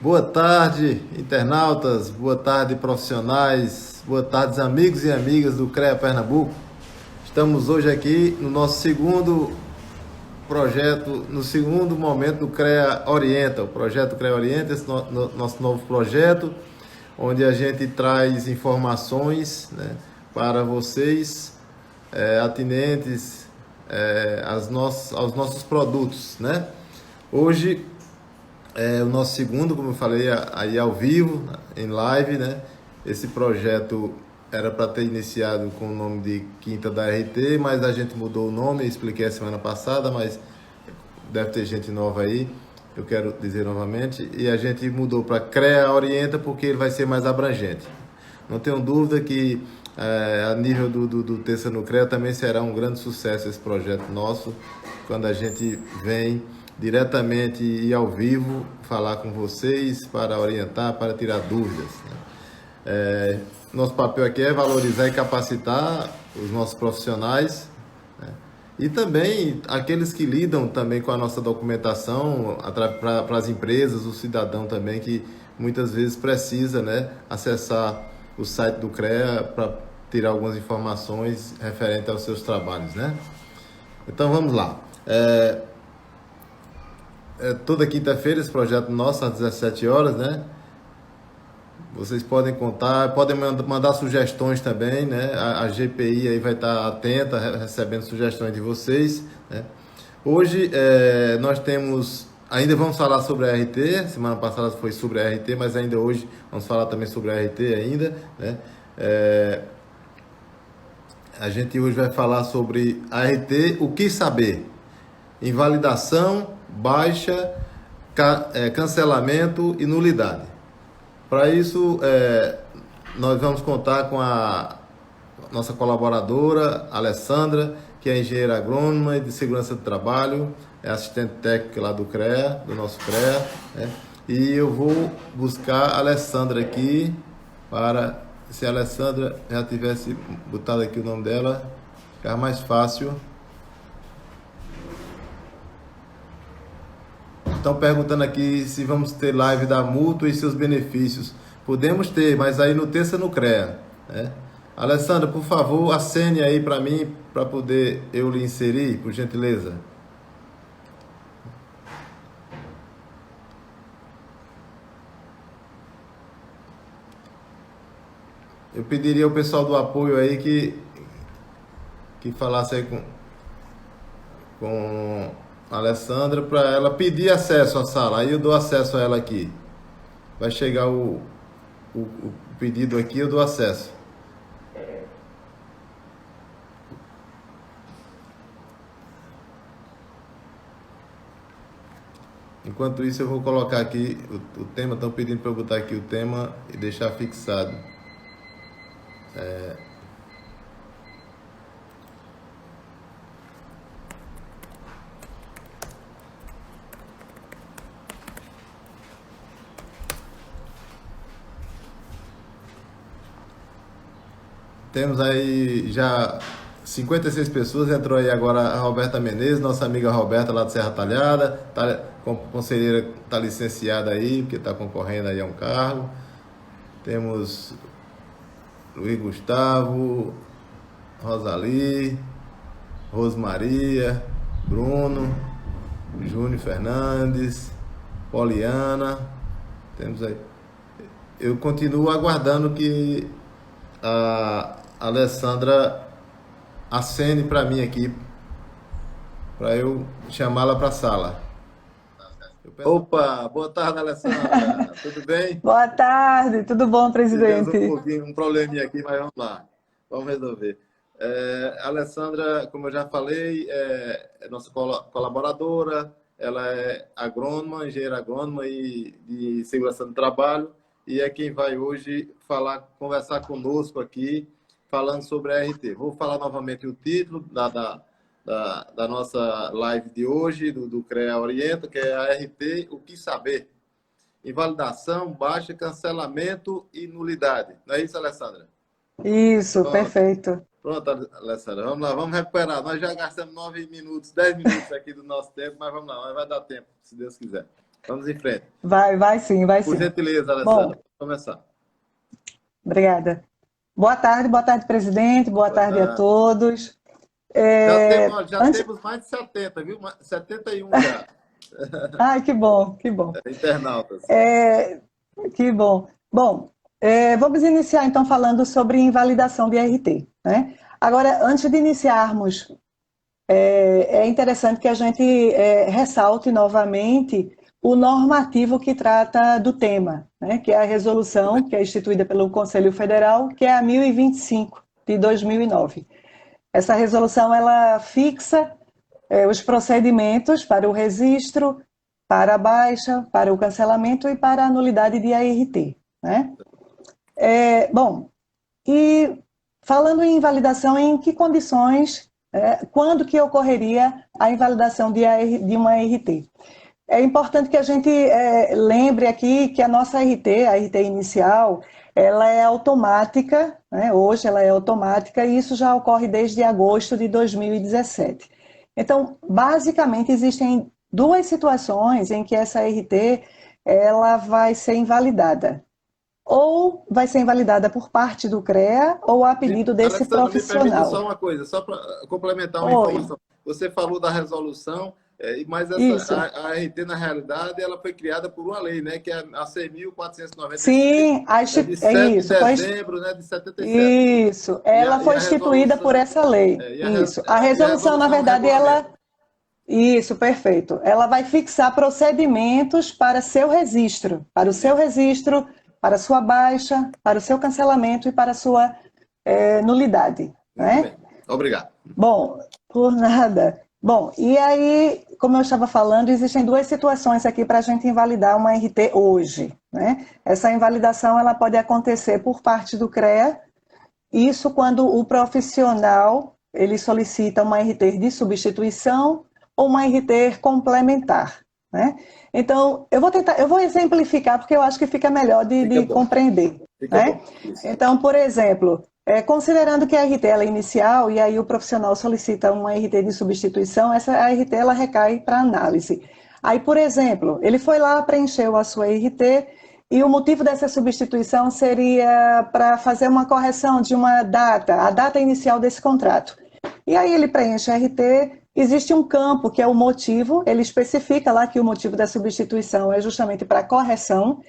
Boa tarde, internautas, boa tarde, profissionais, boa tarde, amigos e amigas do CREA Pernambuco. Estamos hoje aqui no nosso segundo projeto, no segundo momento do CREA Orienta, o projeto CREA Orienta, esse nosso novo projeto, onde a gente traz informações, né, para vocês, atinentes aos nossos produtos, né? Hoje é o nosso segundo, como eu falei, aí ao vivo, em live, né? Esse projeto era para ter iniciado com o nome de Quinta da RT, mas a gente mudou o nome, expliquei a semana passada, mas deve ter gente nova aí, eu quero dizer novamente, e a gente mudou para CREA Orienta porque ele vai ser mais abrangente. Não tenho dúvida que a nível do Terça no CREA também será um grande sucesso esse projeto nosso, quando a gente vem diretamente e ao vivo falar com vocês para orientar, para tirar dúvidas, né? Nosso papel aqui é valorizar e capacitar os nossos profissionais, né? E também aqueles que lidam também com a nossa documentação para as empresas, o cidadão também que muitas vezes precisa, né, acessar o site do CREA para tirar algumas informações referentes aos seus trabalhos, né? Então vamos lá. Toda quinta-feira esse projeto nosso às 17 horas, né? Vocês podem contar, podem mandar sugestões também, né? A GPI aí vai estar atenta, recebendo sugestões de vocês, né? Hoje nós temos, ainda vamos falar sobre a RT, semana passada foi sobre a RT, mas ainda hoje vamos falar também sobre a RT ainda, né? A gente hoje vai falar sobre a RT, o que saber? Invalidação, baixa, cancelamento e nulidade. Para isso, nós vamos contar com a nossa colaboradora, Alessandra, que é engenheira agrônoma e de segurança do trabalho, é assistente técnica lá do CREA, do nosso CREA, né? E eu vou buscar a Alessandra aqui para, se a Alessandra já tivesse botado aqui o nome dela, ficar mais fácil. Estão perguntando aqui se vamos ter live da Mútua e seus benefícios. Podemos ter, mas aí no Terça no CREA, né? Alessandra, por favor, acene aí para mim, para poder eu lhe inserir, por gentileza. Eu pediria ao pessoal do apoio aí que falasse aí com a Alessandra para ela pedir acesso à sala. Aí eu dou acesso a ela aqui. Vai chegar o pedido aqui, eu dou acesso. Enquanto isso, eu vou colocar aqui o tema. Estão pedindo para eu botar aqui o tema e deixar fixado. Temos aí já 56 pessoas. Entrou aí agora a Roberta Menezes, nossa amiga Roberta lá de Serra Talhada. Conselheira, está licenciada aí, porque está concorrendo aí a um cargo. Temos Luiz Gustavo, Rosali, Rosmaria, Bruno, Júnior Fernandes, Poliana. Temos aí. Eu continuo aguardando que a Alessandra acene para mim aqui, para eu chamá-la para a sala. Opa, boa tarde, Alessandra. Tudo bem? Boa tarde, tudo bom, Tivemos presidente? um probleminha aqui, mas vamos lá. Vamos resolver. Alessandra, como eu já falei, é nossa colaboradora. Ela é agrônoma, engenheira agrônoma e de segurança do trabalho. E é quem vai hoje conversar conosco aqui, falando sobre a RT. Vou falar novamente o título da nossa live de hoje, do CREA Orienta, que é a RT, o que saber? Invalidação, baixa, cancelamento e nulidade. Não é isso, Alessandra? Isso, Pronto, perfeito. pronto, Alessandra. Vamos lá, vamos recuperar. Nós já gastamos 9 minutos, 10 minutos aqui do nosso tempo, mas vamos lá, mas vai dar tempo, se Deus quiser. Vamos em frente. Vai sim, vai Por sim. gentileza, Bom, Alessandra, pode começar. obrigada. Boa tarde, presidente, boa Boa tarde a tarde. todos. Já temos, É, olha, já antes... temos mais de 70, viu? 71 já, Ai, que bom, que bom. internautas. É, que bom. Bom, vamos iniciar então falando sobre invalidação de RT, né? Agora, antes de iniciarmos, é interessante que a gente ressalte novamente o normativo que trata do tema, né? Que é a resolução que é instituída pelo Conselho Federal, que é a 1025 de 2009. Essa resolução ela fixa os procedimentos para o registro, para a baixa, para o cancelamento e para a nulidade de ART, né? Bom, e falando em invalidação, em que condições, quando que ocorreria a invalidação de uma ART? É importante que a gente lembre aqui que a nossa RT, a RT inicial, ela é automática, né? Hoje ela é automática e isso já ocorre desde agosto de 2017. Então, basicamente, existem duas situações em que essa RT ela vai ser invalidada. Ou vai ser invalidada por parte do CREA ou a Sim. pedido desse Alessandra, me permita só profissional. uma coisa, só para complementar uma Oi, informação. Você falou da resolução, mas isso. a RT, na realidade, ela foi criada por uma lei, né? Que é a 6.496, Sim, de é 7 de isso. dezembro, né, de 77. Isso, E ela e foi a instituída por resolução, essa lei. Isso. A e a resolução, na resolução verdade, regulamenta. ela. Isso, perfeito. Ela vai fixar procedimentos para seu registro, Isso. para sua baixa, para o seu cancelamento e para a sua nulidade, Muito né? bem. Obrigado. Bom, por nada. Bom, e aí, como eu estava falando, existem duas situações aqui para a gente invalidar uma RT hoje, né? Essa invalidação ela pode acontecer por parte do CREA. Isso quando o profissional ele solicita uma RT de substituição ou uma RT complementar, né? Então, eu vou exemplificar porque eu acho que fica melhor Fica de bom. compreender, Fica né? bom. Isso. Então, por exemplo, considerando que a RT ela é inicial e aí o profissional solicita uma RT de substituição, essa RT ela recai para análise. Aí, por exemplo, ele foi lá, preencheu a sua RT e o motivo dessa substituição seria para fazer uma correção de uma data, a data inicial desse contrato. E aí ele preenche a RT, existe um campo que é o motivo, ele especifica lá que o motivo da substituição é justamente para correção,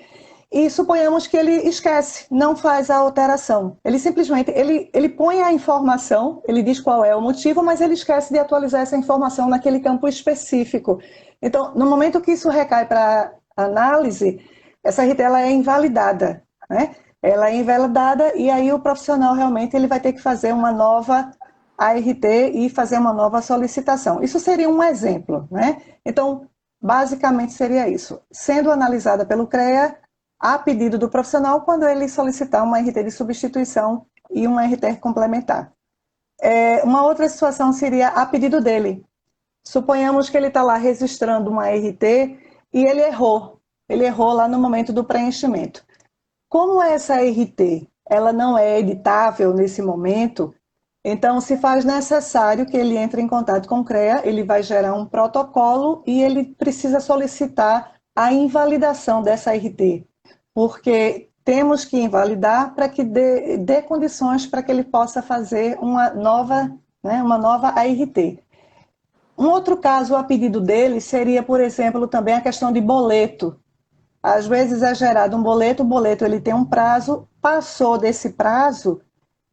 e suponhamos que ele esquece, não faz a alteração. Ele simplesmente, ele põe a informação, ele diz qual é o motivo, mas ele esquece de atualizar essa informação naquele campo específico. Então, no momento que isso recai para análise, essa RT ela é invalidada, né? Ela é invalidada e aí o profissional realmente ele vai ter que fazer uma nova ART e fazer uma nova solicitação. Isso seria um exemplo, né? Então, basicamente seria isso. Sendo analisada pelo CREA, a pedido do profissional, quando ele solicitar uma RT de substituição e uma RT complementar. Uma outra situação seria a pedido dele. Suponhamos que ele está lá registrando uma RT e ele errou. Ele errou lá no momento do preenchimento. Como essa RT ela não é editável nesse momento, então se faz necessário que ele entre em contato com o CREA, ele vai gerar um protocolo e ele precisa solicitar a invalidação dessa RT, porque temos que invalidar para que dê condições para que ele possa fazer uma nova ART. Um outro caso a pedido dele seria, por exemplo, também a questão de boleto. Às vezes é gerado um boleto, o boleto ele tem um prazo, passou desse prazo,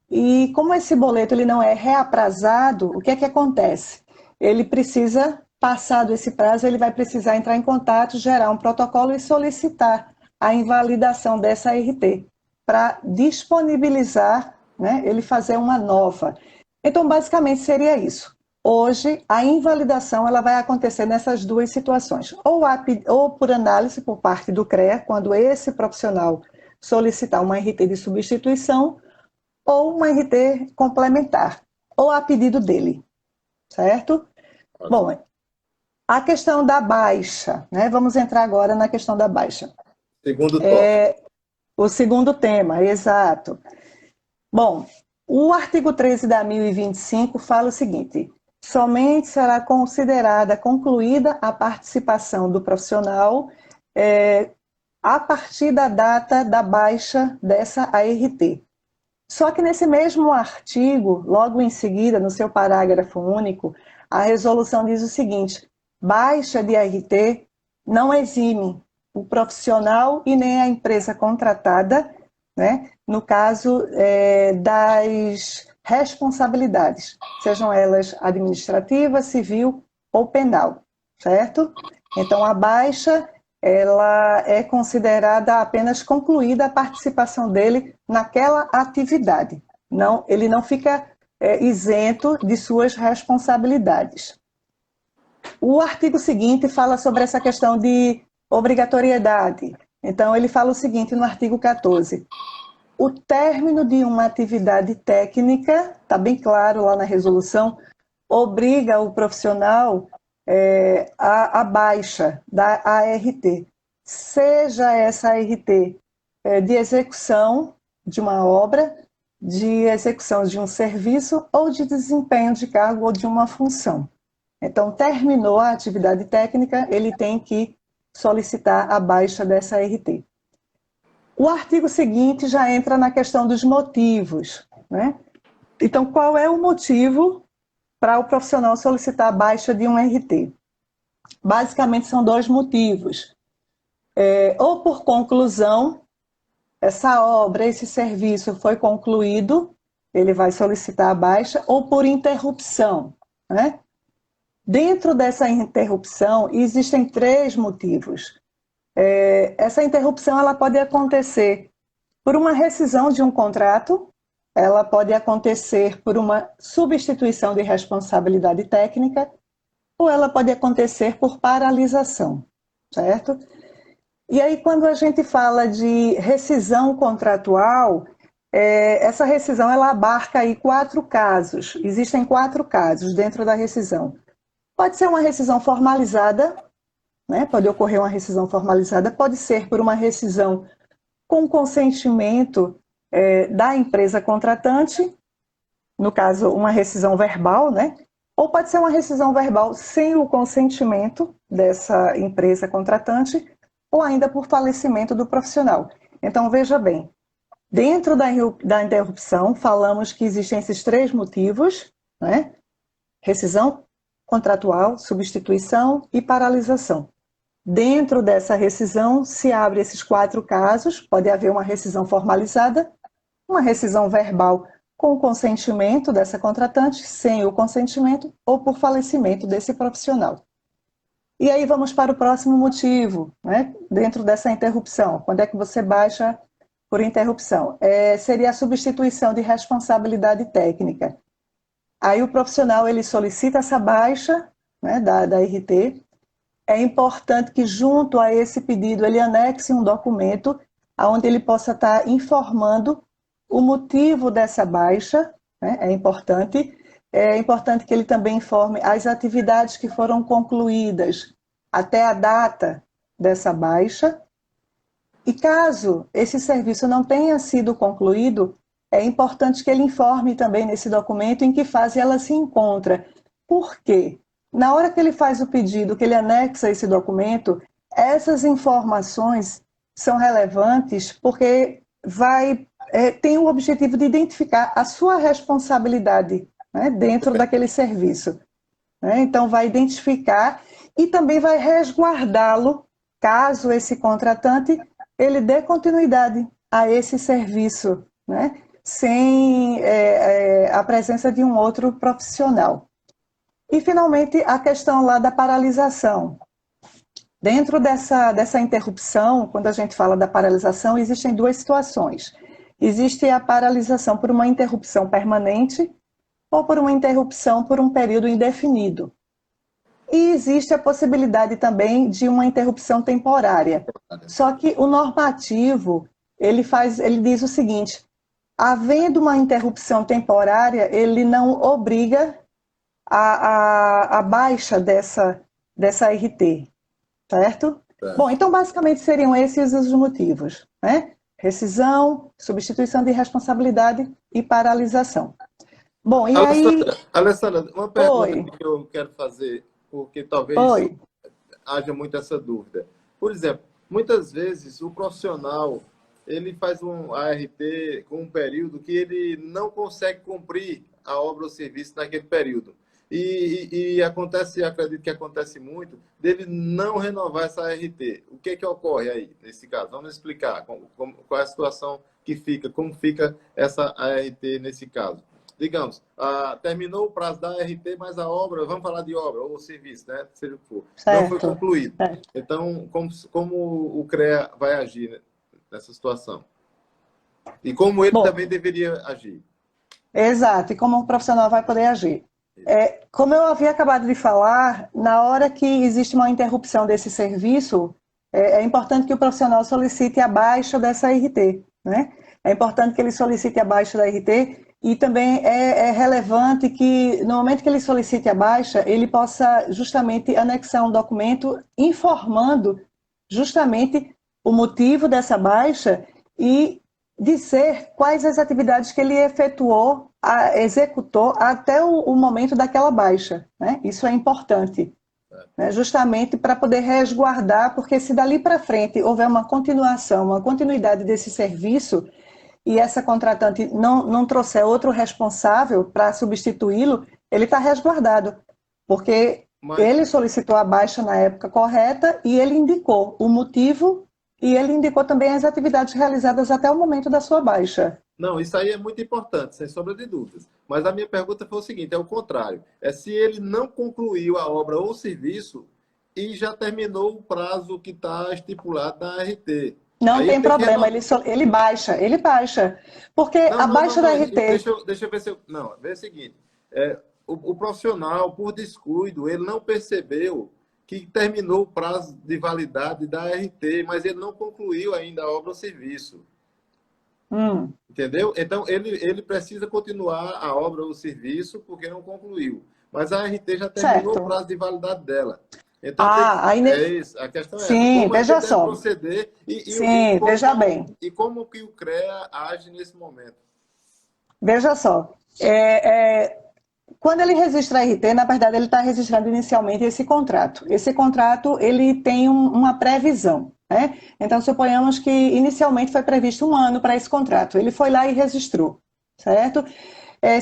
e como esse boleto ele não é reaprazado, o que é que acontece? Ele precisa, passado esse prazo, ele vai precisar entrar em contato, gerar um protocolo e solicitar a invalidação dessa RT, para disponibilizar, né, ele fazer uma nova. Então, basicamente, seria isso. Hoje, a invalidação ela vai acontecer nessas duas situações, ou por análise por parte do CREA, quando esse profissional solicitar uma RT de substituição, ou uma RT complementar, ou a pedido dele, certo? Ótimo. Bom, a questão da baixa, né? Vamos entrar agora na questão da baixa. Segundo tópico. O segundo tema, exato. Bom, o artigo 13 da 1025 fala o seguinte: somente será considerada concluída a participação do profissional a partir da data da baixa dessa ART. Só que nesse mesmo artigo, logo em seguida, no seu parágrafo único, a resolução diz o seguinte: baixa de ART não exime o profissional e nem a empresa contratada, né, no caso das responsabilidades, sejam elas administrativa, civil ou penal, certo? Então, a baixa ela é considerada apenas concluída a participação dele naquela atividade. Não, ele não fica isento de suas responsabilidades. O artigo seguinte fala sobre essa questão de obrigatoriedade. Então, ele fala o seguinte no artigo 14. O término de uma atividade técnica, está bem claro lá na resolução, obriga o profissional a baixa da ART, seja essa ART de execução de uma obra, de execução de um serviço ou de desempenho de cargo ou de uma função. Então, terminou a atividade técnica, ele tem que solicitar a baixa dessa ART. O artigo seguinte já entra na questão dos motivos, né? Então, qual é o motivo para o profissional solicitar a baixa de um RT? Basicamente, são dois motivos. Ou por conclusão, essa obra, esse serviço foi concluído, ele vai solicitar a baixa, ou por interrupção, né? Dentro dessa interrupção, existem três motivos. Essa interrupção ela pode acontecer por uma rescisão de um contrato, ela pode acontecer por uma substituição de responsabilidade técnica, ou ela pode acontecer por paralisação, certo? E aí, quando a gente fala de rescisão contratual, essa rescisão ela abarca aí 4 casos. Existem 4 casos dentro da rescisão. Pode ser uma rescisão formalizada, né? Pode ocorrer uma rescisão formalizada, pode ser por uma rescisão com consentimento da empresa contratante, no caso, uma rescisão verbal, né? Ou pode ser uma rescisão verbal sem o consentimento dessa empresa contratante, ou ainda por falecimento do profissional. Então, veja bem, dentro da interrupção, falamos que existem esses 3 motivos, né? Rescisão contratual, substituição e paralisação. Dentro dessa rescisão, se abre esses 4 casos, pode haver uma rescisão formalizada, uma rescisão verbal com o consentimento dessa contratante, sem o consentimento, ou por falecimento desse profissional. E aí vamos para o próximo motivo, né? Dentro dessa interrupção. Quando é que você baixa por interrupção? Seria a substituição de responsabilidade técnica. Aí o profissional ele solicita essa baixa, né, da RT. É importante que junto a esse pedido ele anexe um documento onde ele possa estar informando o motivo dessa baixa, né? É importante que ele também informe as atividades que foram concluídas até a data dessa baixa. E caso esse serviço não tenha sido concluído, é importante que ele informe também nesse documento em que fase ela se encontra. Por quê? Na hora que ele faz o pedido, que ele anexa esse documento, essas informações são relevantes porque tem o objetivo de identificar a sua responsabilidade, né, dentro daquele serviço. Né? Então, vai identificar e também vai resguardá-lo, caso esse contratante ele dê continuidade a esse serviço, né, sem a presença de um outro profissional. E, finalmente, a questão lá da paralisação. Dentro dessa interrupção, quando a gente fala da paralisação, existem 2 situações. Existe a paralisação por uma interrupção permanente ou por uma interrupção por um período indefinido. E existe a possibilidade também de uma interrupção temporária. Só que o normativo, ele diz o seguinte: havendo uma interrupção temporária, ele não obriga a baixa dessa RT, certo? Bom, então basicamente seriam esses os motivos, né? Rescisão, substituição de responsabilidade e paralisação. Bom, e Alessandra, uma pergunta que eu quero fazer, porque talvez haja muito essa dúvida. Por exemplo, muitas vezes o profissional ele faz um ART com um período que ele não consegue cumprir a obra ou serviço naquele período. E acontece, acredito que acontece muito, dele não renovar essa ART. O que ocorre aí, nesse caso? Vamos explicar qual é a situação que fica, como fica essa ART nesse caso. Digamos, terminou o prazo da ART, mas a obra, vamos falar de obra ou serviço, né? Seja o que for, não foi Certo. concluído. Então, como o CREA vai agir nessa situação? E como ele Bom, também deveria agir? exato, e como um profissional vai poder agir. Como eu havia acabado de falar, na hora que existe uma interrupção desse serviço, é importante que o profissional solicite a baixa dessa RT, né? É importante que ele solicite a baixa da RT e também é relevante que, no momento que ele solicite a baixa, ele possa justamente anexar um documento informando justamente o motivo dessa baixa e dizer quais as atividades que ele efetuou, executou até o momento daquela baixa, né? Isso é importante, né? Justamente para poder resguardar, porque se dali para frente houver uma continuação, uma continuidade desse serviço e essa contratante não trouxer outro responsável para substituí-lo, ele está resguardado, porque Mas, ele solicitou a baixa na época correta e ele indicou o motivo e ele indicou também as atividades realizadas até o momento da sua baixa. não, isso aí é muito importante, sem sombra de dúvidas. Mas a minha pergunta foi o seguinte, é o contrário. É se ele não concluiu a obra ou serviço e já terminou o prazo que está estipulado na RT. Não Aí ele tem tem que problema, renovar. ele baixa, porque Não, a não, não, baixa da não. RT, Deixa eu ver se eu. Não, vê o seguinte. O profissional, por descuido, ele não percebeu que terminou o prazo de validade da RT, mas ele não concluiu ainda a obra ou serviço. Entendeu? Então, ele precisa continuar a obra ou serviço porque não concluiu. Mas a RT já terminou o certo. prazo de validade dela. Então, Ah, aí, é isso. A questão é essa. sim, Como é que ele veja deve só, proceder sim, veja bem, e como que o CREA age nesse momento? veja só. Quando ele registra a RT, na verdade, ele está registrando inicialmente esse contrato. Esse contrato, ele tem uma previsão, né? Então, suponhamos que inicialmente foi previsto 1 ano para esse contrato. Ele foi lá e registrou, certo?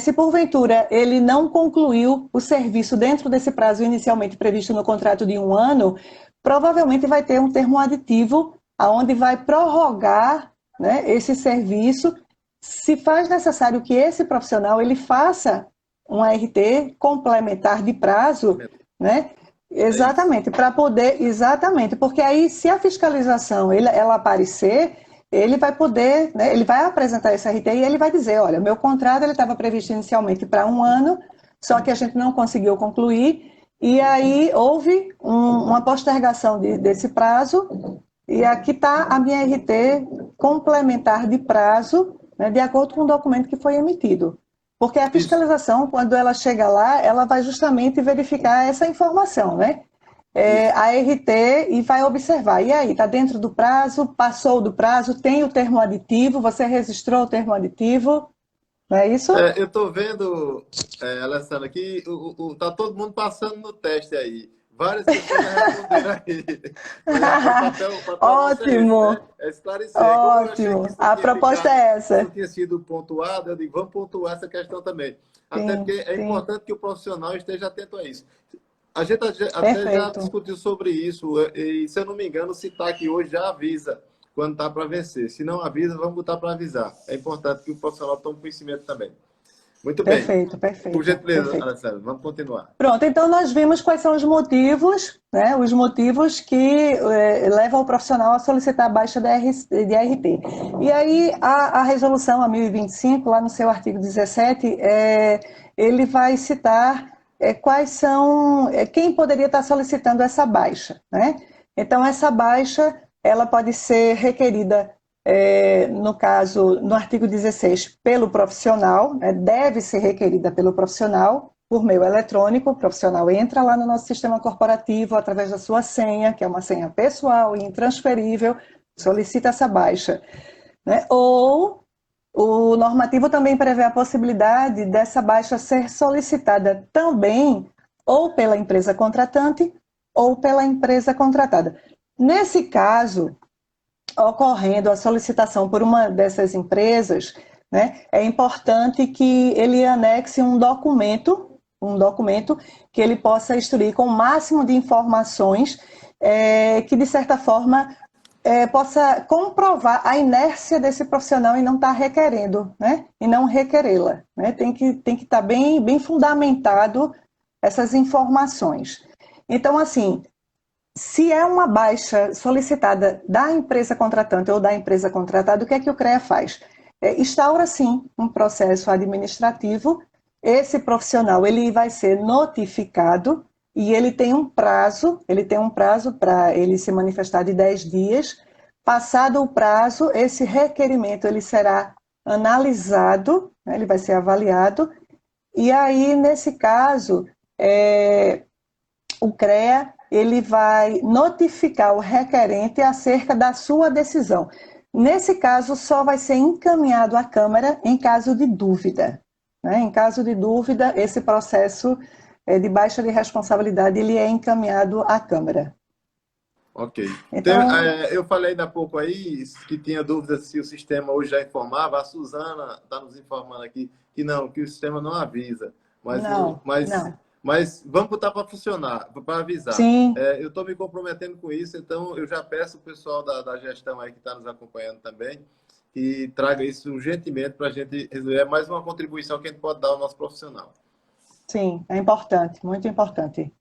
Se porventura ele não concluiu o serviço dentro desse prazo inicialmente previsto no contrato de 1 ano, provavelmente vai ter um termo aditivo aonde vai prorrogar, né, esse serviço, se faz necessário que esse profissional ele faça um RT complementar de prazo, né? É isso. Exatamente, para poder, exatamente, porque aí se a fiscalização ela aparecer, ele vai poder, né, ele vai apresentar esse RT e ele vai dizer, olha, meu contrato ele estava previsto inicialmente para 1 ano, só que a gente não conseguiu concluir, e aí houve uma postergação desse prazo, e aqui está a minha RT complementar de prazo, né, de acordo com o documento que foi emitido. Porque a Isso. fiscalização, quando ela chega lá, ela vai justamente verificar essa informação, né? Isso. A RT e vai observar. E aí, está dentro do prazo, passou do prazo, tem o termo aditivo, você registrou o termo aditivo, não é isso? Eu estou vendo, Alessandra, que tá todo mundo passando no teste aí. Várias pessoas já responderam aí. Mas o papel nosso é esse, né? Ótimo, É esclarecer. Aí, como eu achei que ótimo. isso A tinha proposta ficado, é isso essa. tinha sido pontuado, eu digo, vamos pontuar essa questão também. Até Sim, porque é sim, importante que o profissional esteja atento a isso. A gente até já perfeito. discutiu sobre isso, e se eu não me engano, o CITAC hoje já avisa quando está para vencer. Se não avisa, vamos botar para avisar. É importante que o profissional tome conhecimento também. Muito bem. Perfeito, Por perfeito, gentileza, perfeito. Alessandro, vamos continuar. Pronto, então nós vimos quais são os motivos, né, os motivos que levam o profissional a solicitar a baixa de ART. E aí a resolução, a 1025, lá no seu artigo 17, ele vai citar quais são, quem poderia estar solicitando essa baixa, né? Então essa baixa, ela pode ser requerida, no caso, no artigo 16, pelo profissional, né, deve ser requerida pelo profissional, por meio eletrônico, o profissional entra lá no nosso sistema corporativo através da sua senha, que é uma senha pessoal e intransferível, solicita essa baixa, né? Ou o normativo também prevê a possibilidade dessa baixa ser solicitada também ou pela empresa contratante ou pela empresa contratada. Nesse caso, ocorrendo a solicitação por uma dessas empresas, né, é importante que ele anexe um documento que ele possa instruir com o máximo de informações que, de certa forma, possa comprovar a inércia desse profissional e não estar requerendo, né, e não requerê-la. Né, tem que estar bem fundamentado essas informações. Então, assim, se é uma baixa solicitada da empresa contratante ou da empresa contratada, o que é que o CREA faz? Instaura, sim, um processo administrativo. Esse profissional ele vai ser notificado e ele tem um prazo para ele se manifestar de 10 dias. Passado o prazo, esse requerimento ele será analisado, né, ele vai ser avaliado, e aí, nesse caso, o CREA ele vai notificar o requerente acerca da sua decisão. Nesse caso, só vai ser encaminhado à Câmara em caso de dúvida. Né? Em caso de dúvida, esse processo de baixa de responsabilidade ele é encaminhado à Câmara. Ok. Então, Eu falei ainda há pouco aí que tinha dúvida se o sistema hoje já informava. A Suzana está nos informando aqui que não, que o sistema não avisa. Mas, não, não. mas vamos botar para funcionar, para avisar. Sim, Eu estou me comprometendo com isso, então eu já peço o pessoal da gestão aí que está nos acompanhando também que traga isso urgentemente para a gente resolver. É mais uma contribuição que a gente pode dar ao nosso profissional. sim, é importante, muito importante.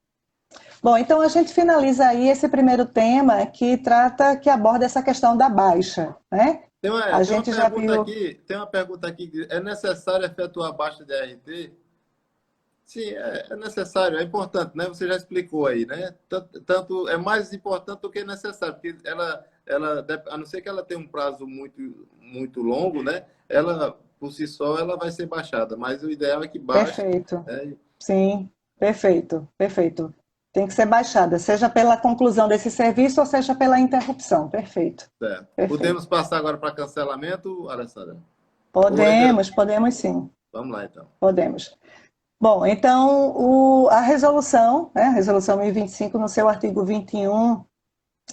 Bom, então a gente finaliza aí esse primeiro tema que aborda essa questão da baixa, né? A gente já viu. Tem uma pergunta aqui, é necessário efetuar a baixa de ART? Sim, é necessário, é importante, né? Você já explicou aí, né? Tanto é mais importante do que necessário, porque a não ser que ela tenha um prazo muito longo, né? Ela, por si só, ela vai ser baixada, mas o ideal é que baixe. Perfeito. Né? Sim, perfeito, perfeito. Tem que ser baixada, seja pela conclusão desse serviço ou seja pela interrupção. Perfeito, Certo. perfeito. Podemos passar agora para cancelamento, Alessandra? Ou ainda... Podemos sim, Vamos lá, então. podemos. Bom, então a resolução, né, a resolução 1025, no seu artigo 21,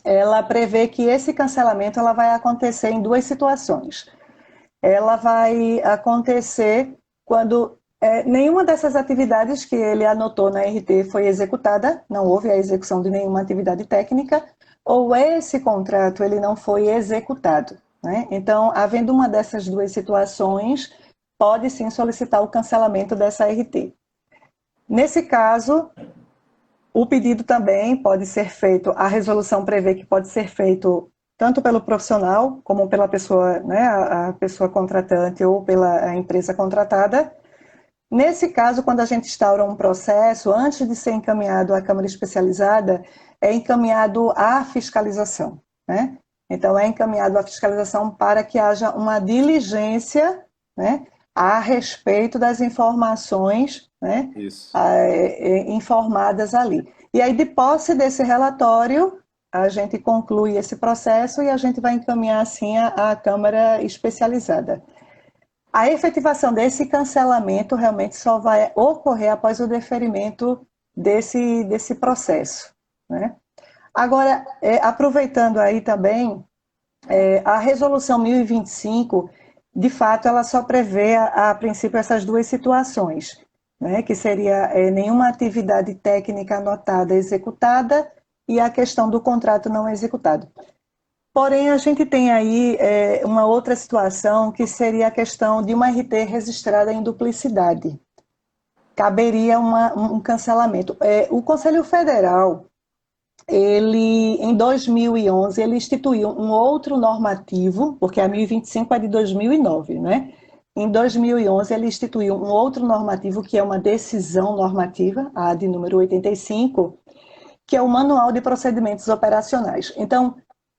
ela prevê que esse cancelamento ela vai acontecer em duas situações. Ela vai acontecer quando nenhuma dessas atividades que ele anotou na RT foi executada, não houve a execução de nenhuma atividade técnica, ou esse contrato ele não foi executado. Né? Então, havendo uma dessas duas situações, pode sim solicitar o cancelamento dessa RT. Nesse caso, o pedido também pode ser feito, a resolução prevê que pode ser feito tanto pelo profissional como pela pessoa, né, a pessoa contratante ou pela empresa contratada. Nesse caso, quando a gente instaura um processo, antes de ser encaminhado à Câmara Especializada, é encaminhado à fiscalização. Né? Então, é encaminhado à fiscalização para que haja uma diligência, né, a respeito das informações, né, informadas ali. E aí, de posse desse relatório, a gente conclui esse processo e a gente vai encaminhar, assim, à Câmara Especializada. A efetivação desse cancelamento realmente só vai ocorrer após o deferimento desse processo. Né? Agora, aproveitando aí também, a resolução 1025, de fato, ela só prevê, a princípio, essas duas situações, né? Que seria nenhuma atividade técnica anotada executada e a questão do contrato não executado. Porém, a gente tem aí uma outra situação que seria a questão de uma RT registrada em duplicidade. Caberia um cancelamento. O Conselho Federal, ele, em 2011, ele instituiu um outro normativo, porque a 1025 é de 2009, né? Em 2011, ele instituiu um outro normativo, que é uma decisão normativa, a de número 85, que é o Manual de Procedimentos Operacionais. Então,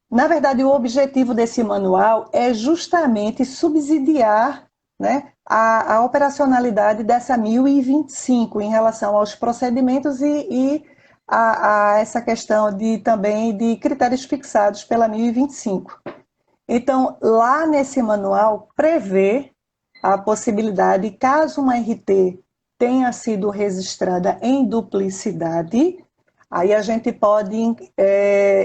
na verdade, o objetivo desse manual é justamente subsidiar, né, a operacionalidade dessa 1025 em relação aos procedimentos e a essa questão também de critérios fixados pela 1025. Então, lá nesse manual prevê a possibilidade, caso uma RT tenha sido registrada em duplicidade, Aí a gente pode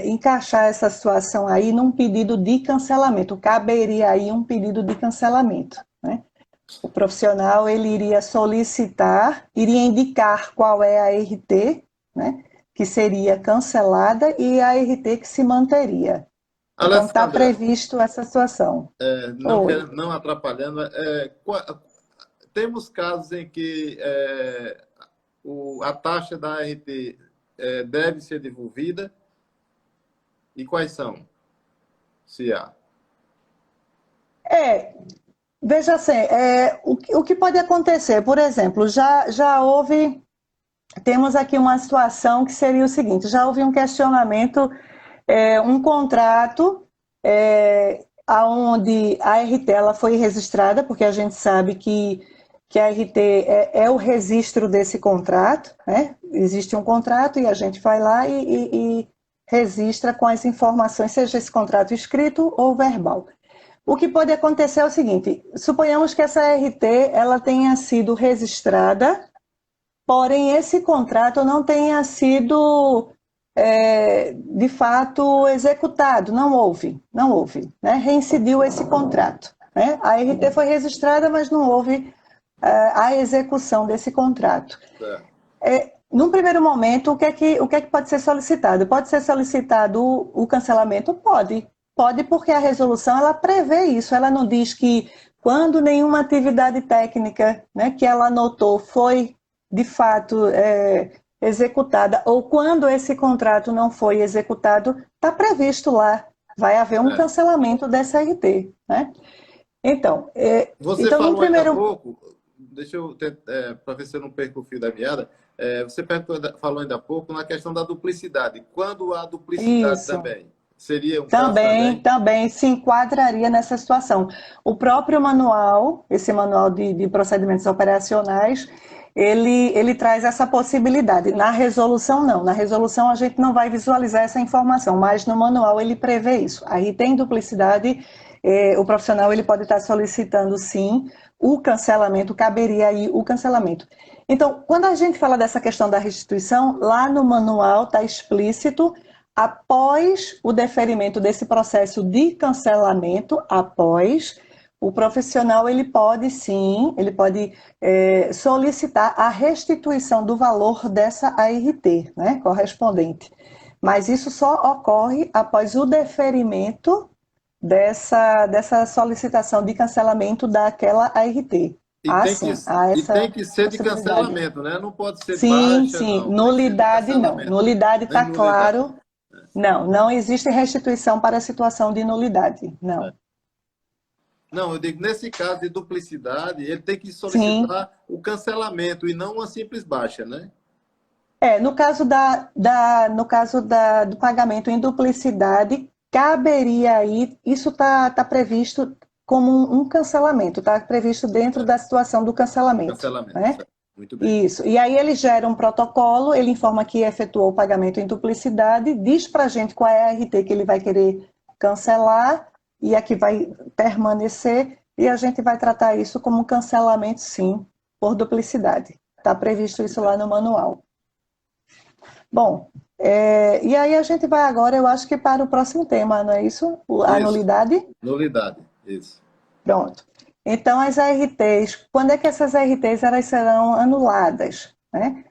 encaixar essa situação aí num pedido de cancelamento, caberia aí um pedido de cancelamento, né? O profissional ele iria solicitar, iria indicar qual é a RT, né, que seria cancelada e a RT que se manteria. Então está Alessandra, previsto essa situação. não, Oi. não atrapalhando, temos casos em que a taxa da ART deve ser devolvida, e quais são, se há? É, veja assim, o que pode acontecer, por exemplo, já houve, temos aqui uma situação que seria o seguinte, já houve um questionamento, um contrato, onde a RT ela foi registrada, porque a gente sabe que a RT é o registro desse contrato, né? Existe um contrato e a gente vai lá e registra com as informações, seja esse contrato escrito ou verbal. O que pode acontecer é o seguinte, suponhamos que essa RT ela tenha sido registrada, porém esse contrato não tenha sido de fato executado, não houve, né? Reincidiu esse contrato, né? A RT foi registrada, mas não houve a execução desse contrato. Num primeiro momento, o que é que pode ser solicitado? Pode ser solicitado o cancelamento? Pode porque a resolução ela prevê isso, ela não diz que quando nenhuma atividade técnica, né, que ela anotou foi de fato executada, ou quando esse contrato não foi executado, está previsto lá, vai haver um cancelamento dessa RT, né? Então, Você então, num falou ainda há primeiro... pouco, deixa eu para ver se eu não perco o fio da meada, você falou ainda há pouco na questão da duplicidade. Quando há duplicidade Isso. também, seria um caso Também, também? também se enquadraria nessa situação. O próprio manual, esse manual de procedimentos operacionais, ele traz essa possibilidade. Na resolução, não. Na resolução, a gente não vai visualizar essa informação, mas no manual ele prevê isso. Aí tem duplicidade, o profissional ele pode estar solicitando, sim, o cancelamento, caberia aí o cancelamento. Então, quando a gente fala dessa questão da restituição, lá no manual está explícito após o deferimento desse processo de cancelamento, o profissional ele pode sim, ele pode solicitar a restituição do valor dessa ART, né, correspondente. Mas isso só ocorre após o deferimento dessa solicitação de cancelamento daquela ART. E tem que, Há e tem essa que ser de possibilidade. cancelamento, né? Não pode ser Sim, baixa, sim, não. Tem que ser de nulidade não. cancelamento. Nulidade Nem está nulidade. claro. Não existe restituição para a situação de nulidade, não. Não, eu digo, nesse caso de duplicidade, ele tem que Sim, solicitar o cancelamento e não uma simples baixa, né? no caso do pagamento em duplicidade, caberia aí, isso está previsto como um cancelamento, está previsto dentro da situação do cancelamento, Cancelamento, né? certo. Muito bem. Isso. E aí ele gera um protocolo, ele informa que efetuou o pagamento em duplicidade, diz para a gente qual é a RT que ele vai querer cancelar e a que vai permanecer, e a gente vai tratar isso como um cancelamento, sim, por duplicidade. Está previsto isso lá no manual. Bom, e aí a gente vai agora, eu acho que para o próximo tema, não é isso? A Isso. nulidade? Nulidade. Isso. Pronto. Então, as ARTs, quando é que essas ARTs elas serão anuladas, né?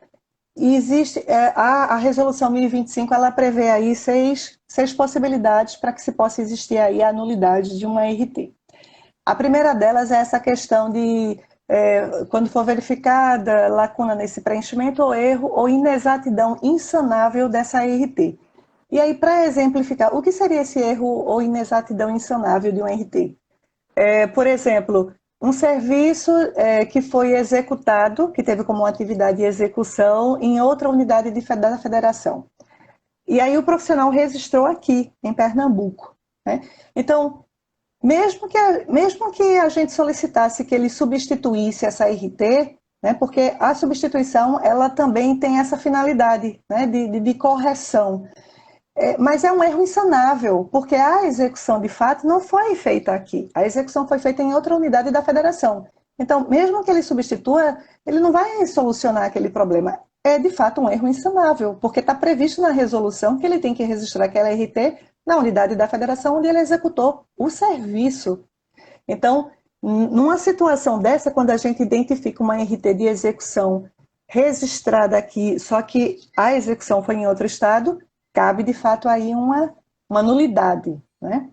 E existe a resolução 1025, ela prevê aí seis possibilidades para que se possa existir aí a nulidade de uma RT. A primeira delas é essa questão de quando for verificada lacuna nesse preenchimento ou erro ou inexatidão insanável dessa RT. E aí, para exemplificar, o que seria esse erro ou inexatidão insanável de uma RT? Por exemplo, um serviço que foi executado, que teve como atividade de execução em outra unidade da federação. E aí o profissional registrou aqui, em Pernambuco, né? Então, mesmo que a gente solicitasse que ele substituísse essa RT, né, porque a substituição ela também tem essa finalidade, né, de correção. Mas é um erro insanável, porque a execução de fato não foi feita aqui. A execução foi feita em outra unidade da federação. Então, mesmo que ele substitua, ele não vai solucionar aquele problema. é de fato um erro insanável, porque está previsto na resolução que ele tem que registrar aquela RT na unidade da federação onde ele executou o serviço. Então, numa situação dessa, quando a gente identifica uma RT de execução registrada aqui, só que a execução foi em outro estado, cabe de fato aí uma nulidade, né?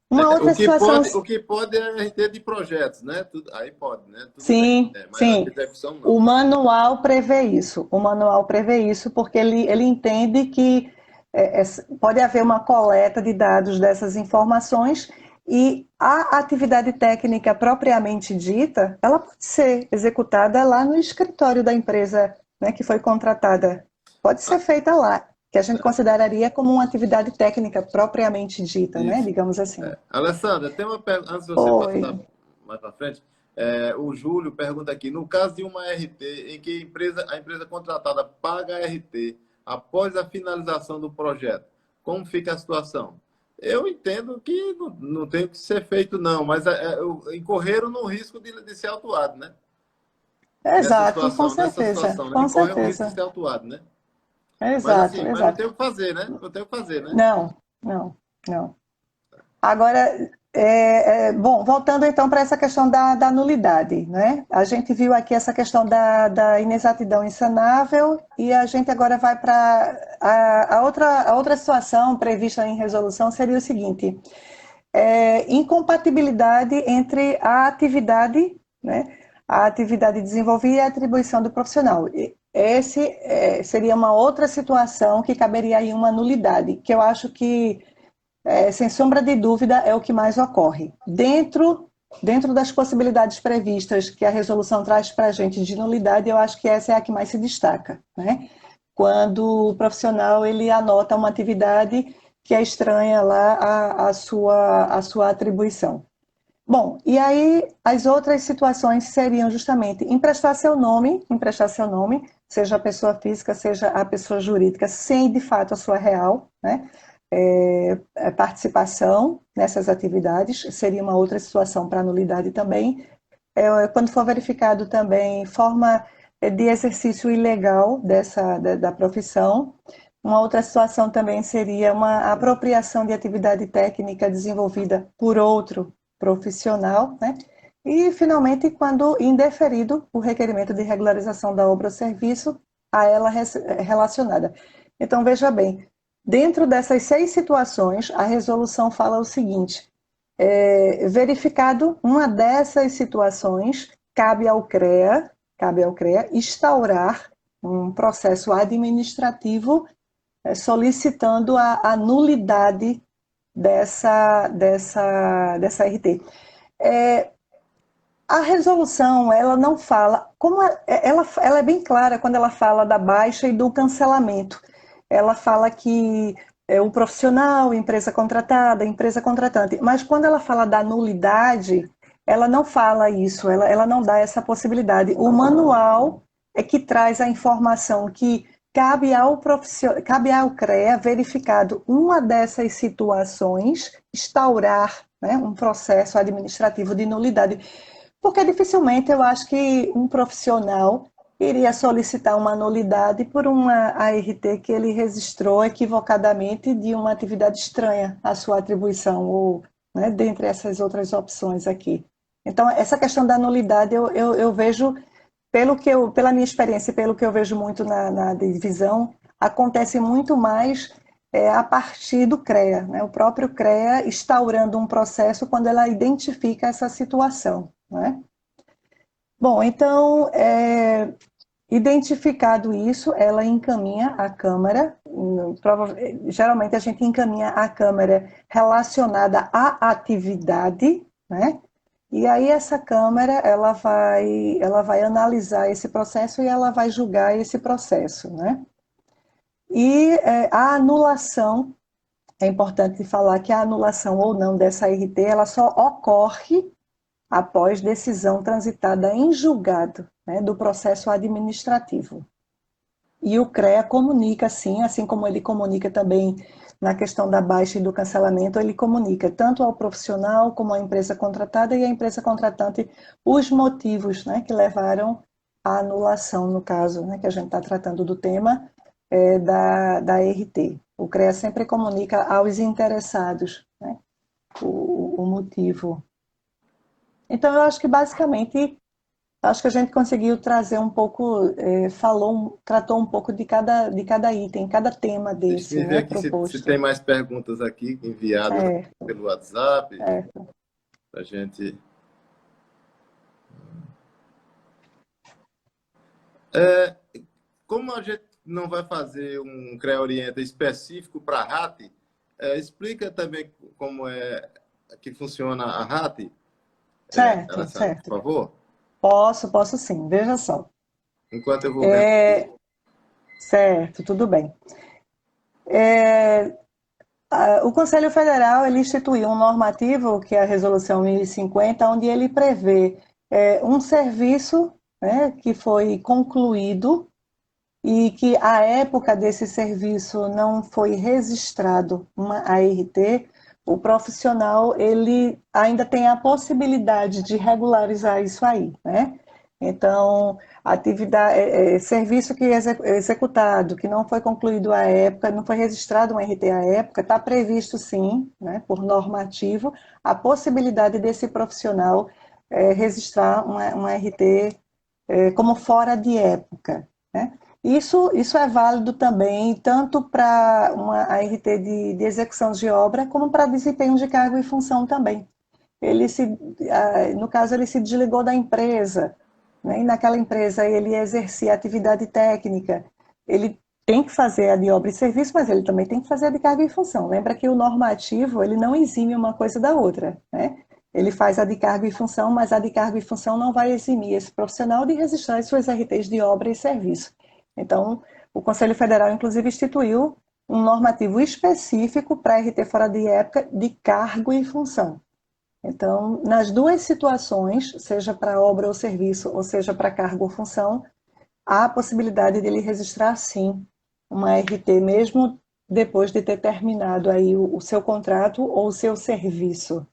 Uma outra situação. O que pode é RT de projetos, né? Aí pode, né? Tudo bem. Sim, É, mas a sim. execução não. O manual prevê isso. O manual prevê isso porque ele entende que pode haver uma coleta de dados dessas informações e a atividade técnica propriamente dita, ela pode ser executada lá no escritório da empresa, né, que foi contratada. Pode ser Ah, feita lá, que a gente consideraria como uma atividade técnica propriamente dita, né, isso. digamos assim. É. Alessandra, tem uma pergunta, antes de você Oi. passar mais para frente, o Júlio pergunta aqui, no caso de uma RT em que a empresa contratada paga a RT após a finalização do projeto, como fica a situação? Eu entendo que não tem que ser feito, não, mas incorreram no risco de ser autuado, né? Exato, com Nessa certeza, situação, né? com Incorreu o risco de certeza. ser autuado, né? Mas Exato, assim, mas não exato. tem o que fazer, né? Não tem o que fazer, né? Não, não, não. Agora, bom, voltando então para essa questão da nulidade, né? A gente viu aqui essa questão da inexatidão insanável e a gente agora vai para a outra situação prevista em resolução seria o seguinte: incompatibilidade entre a atividade, né? A atividade desenvolvida e a atribuição do profissional. Esse seria uma outra situação que caberia aí uma nulidade, que eu acho que sem sombra de dúvida, é o que mais ocorre. Dentro das possibilidades previstas que a resolução traz para a gente de nulidade, eu acho que essa é a que mais se destaca, né? Quando o profissional ele anota uma atividade que é estranha lá à sua atribuição. Bom, e aí as outras situações seriam justamente emprestar seu nome, seja a pessoa física, seja a pessoa jurídica, sem de fato a sua real, né? Participação nessas atividades seria uma outra situação para nulidade também. Quando for verificado também forma de exercício ilegal da profissão, uma outra situação também seria uma apropriação de atividade técnica desenvolvida por outro profissional, né? E, finalmente, quando indeferido o requerimento de regularização da obra ou serviço a ela relacionada. Então, veja bem, dentro dessas 6 situações, a resolução fala o seguinte: verificado uma dessas situações, cabe ao CREA instaurar um processo administrativo solicitando a nulidade dessa RT. A resolução, ela não fala, ela é bem clara quando ela fala da baixa e do cancelamento. Ela fala que o profissional, empresa contratada, empresa contratante, mas quando ela fala da nulidade, ela não fala isso, ela não dá essa possibilidade. O manual é que traz a informação que cabe ao CREA, verificado uma dessas situações, instaurar, né, um processo administrativo de nulidade. Porque dificilmente eu acho que um profissional iria solicitar uma nulidade por uma ART que ele registrou equivocadamente de uma atividade estranha à sua atribuição, ou, né, dentre essas outras opções aqui. Então, essa questão da nulidade eu vejo, pela minha experiência, pelo que eu vejo muito na divisão, acontece muito mais a partir do CREA, né? O próprio CREA instaurando um processo quando ela identifica essa situação, né? Bom, então, identificado isso, ela encaminha à Câmara, geralmente a gente encaminha à Câmara relacionada à atividade, né? E aí essa Câmara, ela vai analisar esse processo e ela vai julgar esse processo, né? E a anulação, é importante falar que a anulação ou não dessa RT, ela só ocorre após decisão transitada em julgado, né, do processo administrativo. E o CREA comunica, sim, assim como ele comunica também na questão da baixa e do cancelamento, ele comunica tanto ao profissional como à empresa contratada e à empresa contratante os motivos, né, que levaram a anulação, no caso, né, que a gente está tratando do tema, da RT. O CREA sempre comunica aos interessados, né, o motivo. Então, eu acho que basicamente, acho que a gente conseguiu trazer um pouco, tratou um pouco de cada item, cada tema Deixa desse, eu ver né, aqui se tem proposto. mais perguntas aqui enviadas Certo, pelo WhatsApp, certo. para a gente... Como a gente não vai fazer um CREA Orienta específico para a RAT, explica também como é que funciona a RAT, Certo, Alessandra, por certo. favor, Posso sim, veja só. enquanto eu vou vendo aqui. Certo, tudo bem. O Conselho Federal ele instituiu um normativo, que é a Resolução 1050, onde ele prevê um serviço, né, que foi concluído e que a época desse serviço não foi registrado uma ART, o profissional ele ainda tem a possibilidade de regularizar isso aí, né? Então, atividade, serviço que executado, que não foi concluído à época, não foi registrado um RT à época, está previsto sim, né, por normativo, a possibilidade desse profissional registrar uma RT como fora de época, né? Isso é válido também tanto para uma ART de execução de obra, como para desempenho de cargo e função também. No caso, ele se desligou da empresa, né? E naquela empresa ele exercia atividade técnica, ele tem que fazer a de obra e serviço, mas ele também tem que fazer a de cargo e função. Lembra que o normativo, ele não exime uma coisa da outra, né? Ele faz a de cargo e função, mas a de cargo e função não vai eximir esse profissional de registrar as suas RTs de obra e serviço. Então, o Conselho Federal, inclusive, instituiu um normativo específico para RT fora de época de cargo e função. Então, nas duas situações, seja para obra ou serviço, ou seja para cargo ou função, há a possibilidade de ele registrar, sim, uma RT, mesmo depois de ter terminado aí o seu contrato ou o seu serviço,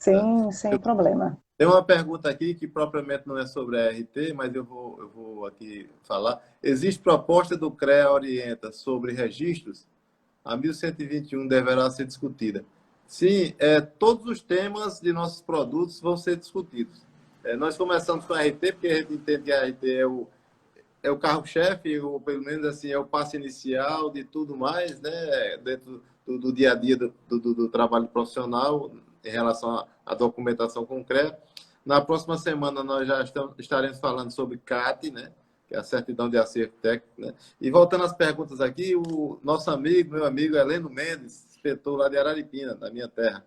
Tá? sem problema. Tem uma pergunta aqui que propriamente não é sobre a RT, mas eu vou aqui falar. Existe proposta do CREA Orienta sobre registros? A 1121 deverá ser discutida. Sim, todos os temas de nossos produtos vão ser discutidos. Nós começamos com a RT, porque a gente entende que a RT é o carro-chefe, ou pelo menos assim, é o passo inicial de tudo mais, né? Dentro do dia a dia do trabalho profissional, em relação à documentação concreta. Na próxima semana, nós já estaremos falando sobre CAT, né? Que é a certidão de acerto técnico. Né? E voltando às perguntas aqui, o nosso amigo, meu amigo Heleno Mendes, inspetor lá de Araripina, da minha terra.